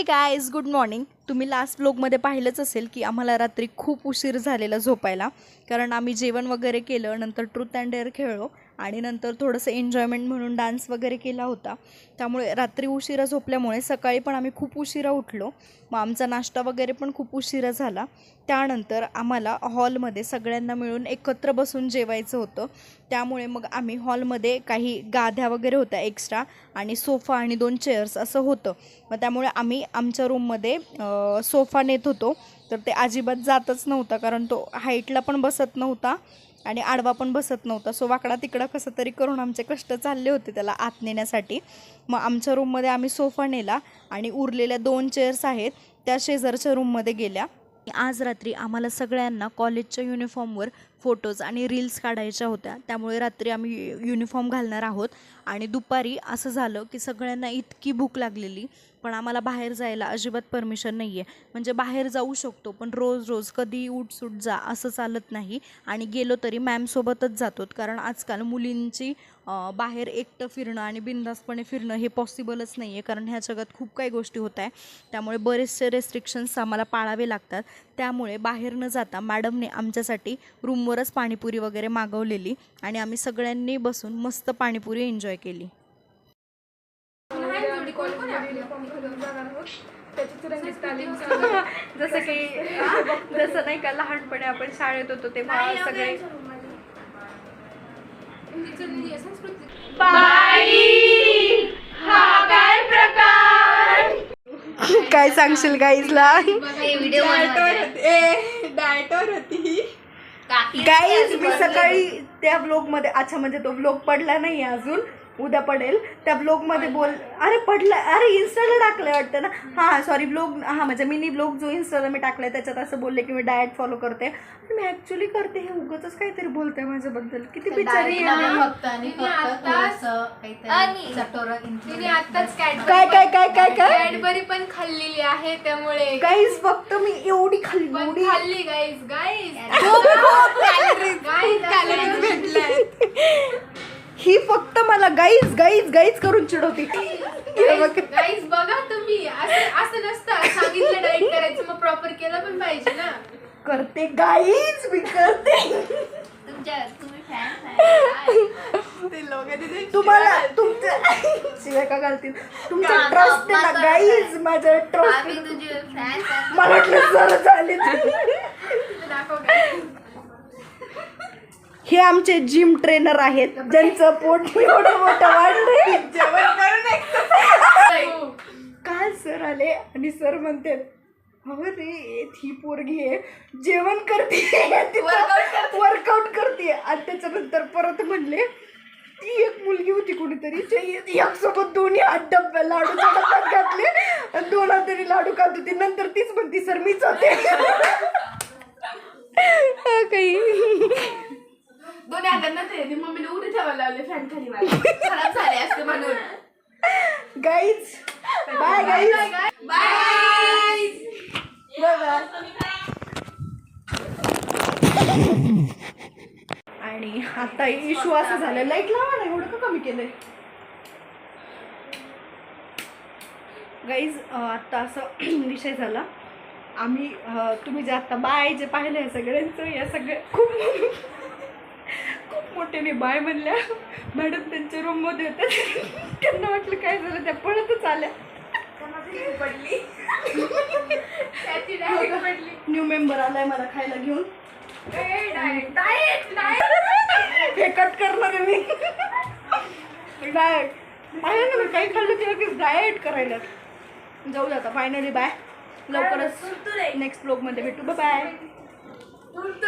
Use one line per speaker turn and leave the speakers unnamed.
Guys, good morning. तुम्ही last व्लॉगमध्ये पाहिलंच असेल की आम्हाला रात्री खूप उशीर झालेला झोपायला, कारण आम्ही जेवण वगैरे केलं, नंतर ट्रूथ अँड डेअर खेळलो आणि नंतर थोडंसं एन्जॉयमेंट म्हणून डान्स वगैरे केला होता. त्यामुळे रात्री उशिरा झोपल्यामुळे सकाळी पण आम्ही खूप उशिरा उठलो. मग आमचा नाश्ता वगैरे पण खूप उशिरा झाला. त्यानंतर आम्हाला हॉलमध्ये सगळ्यांना मिळून एकत्र बसून जेवायचं होतं. त्यामुळे मग आम्ही हॉलमध्ये काही गाद्या वगैरे होत्या एक्स्ट्रा आणि सोफा आणि 2 चेअर्स असं होतं. मग त्यामुळे आम्ही आमच्या रूममध्ये सोफा नेत होतो. तर ते अजिबात जातच नव्हता, कारण तो हाईटला पण बसत नव्हता आणि आडवा पण बसत नव्हता. सो वाकडा तिकडं कसं तरी करून आमचे कष्ट चालले होते त्याला आत नेण्यासाठी. मग आमच्या रूममध्ये आम्ही सोफा नेला आणि उरलेल्या 2 चेअर्स आहेत त्या शेजारच्या रूममध्ये गेल्या. आज रात्री आम्हाला सगळ्यांना कॉलेजच्या युनिफॉर्मवर फोटोज आणि रील्स काढायच्या होत्या. त्यामुळे रात्री आम्ही युनिफॉर्म घालणार आहोत. आणि दुपारी असं झालं की सगळ्यांना इतकी भूक लागलेली, पण आम्हाला बाहेर जायला अजिबात परमिशन नाही आहे. म्हणजे बाहेर जाऊ शकतो, पण रोज रोज कधी उठसूट जा असं चालत नाही. आणि गेलो तरी मॅमसोबतच जातो, कारण आजकाल मुलींची बाहेर एकटं फिरणं आणि बिनधास्तपणे फिरणं हे पॉसिबलच नाही आहे, कारण ह्या जगात खूप काही गोष्टी होत आहे. त्यामुळे बरेचसे रेस्ट्रिक्शन्स आम्हाला पाळावे लागतात. त्यामुळे बाहेर न जाता मॅडमने आमच्यासाठी रूमवरच पाणीपुरी वगैरे मागवलेली आणि आम्ही सगळ्यांनी बसून मस्त पाणीपुरी एन्जॉय केली. जसं की जसं नाही का लहानपणी आपण शाळेत होतो तेव्हा सगळे काय सांगशील गाईजला? डायटवर होती गाईज. मी सकाळी त्या ब्लॉगमध्ये, अच्छा म्हणजे तो ब्लॉग पडला नाही अजून, उद्या पडेल. त्या ब्लॉगमध्ये अरे पडला, अरे इन्स्टाला टाकलंय वाटतं ना. हां सॉरी, ब्लॉग, हां म्हणजे मिनी ब्लॉग जो इन्स्टाला मी टाकलाय त्याच्यात असं बोलले की मी डाएट फॉलो करते. मी ॲक्च्युली करते, हे उगाचच काहीतरी बोलते माझ्याबद्दल. किती बिचारी
कॅडबरी पण खाल्लेली आहे. त्यामुळे
गाईज फक्त मी एवढी
खाल्ली गाईज
कॅलरीज भेटल्या. ही फक्त मला गाईज गाईज गाईज करून चिडवती.
गाईज बघा तुम्ही, असं नसतं सांगितलं डाएट करायचं मग प्रॉपर केलं पण पाहिजे ना.
करते गाईज, मी करते. तुम्हाला तुमच्या का घालतील तुमचा ट्रस्ट आहे ना गाईज, माझ्या ट्रस्ट. मला वाटलं जरा झाले. हे आमचे जिम ट्रेनर आहेत, ज्यांचं पोट एवढं मोठं वाढलंय. काल सर आले आणि सर म्हणते, अरे ही पोरगी आहे, जेवण करते, वर्कआउट करते. आणि त्याच्यानंतर परत म्हणले ती एक मुलगी होती कुणीतरी, एक सोबत दोन्ही हात डब्या लाडूच्या डब्यात घातले आणि 2 हातांनी लाडू खात होती. नंतर तीच म्हणती सर मीच होते. काही
दोन्ही हातांना मम्मीने उडी ठेवायला लावले फॅन खाली, खराब झाले असते म्हणून.
Guys bye, guys
bye.
आणि आता इशू असं झालं, लाईट लावा ना, एवढं का कमी केलंय गाईज. आत्ता असं विषय झाला, आम्ही तुम्ही जे आत्ता बाय जे पाहिलं आहे सगळ्यांचं, या सगळ्या खूप मोठ्याने बाय म्हणल्या. मॅडम त्यांच्या रूममध्ये होत्या, त्यांना वाटलं काय झालं, त्या पळतच आल्या.
पडली
न्यू मेंबर आलाय मला खायला घेऊन. हे कट करणार आहे मी. डाएट आहे ना, मी काही खाल्लं की लगेच डाएट करायला. जाऊ जाता फायनली बाय. लवकरच नेक्स्ट ब्लॉगमध्ये भेटू. बाय.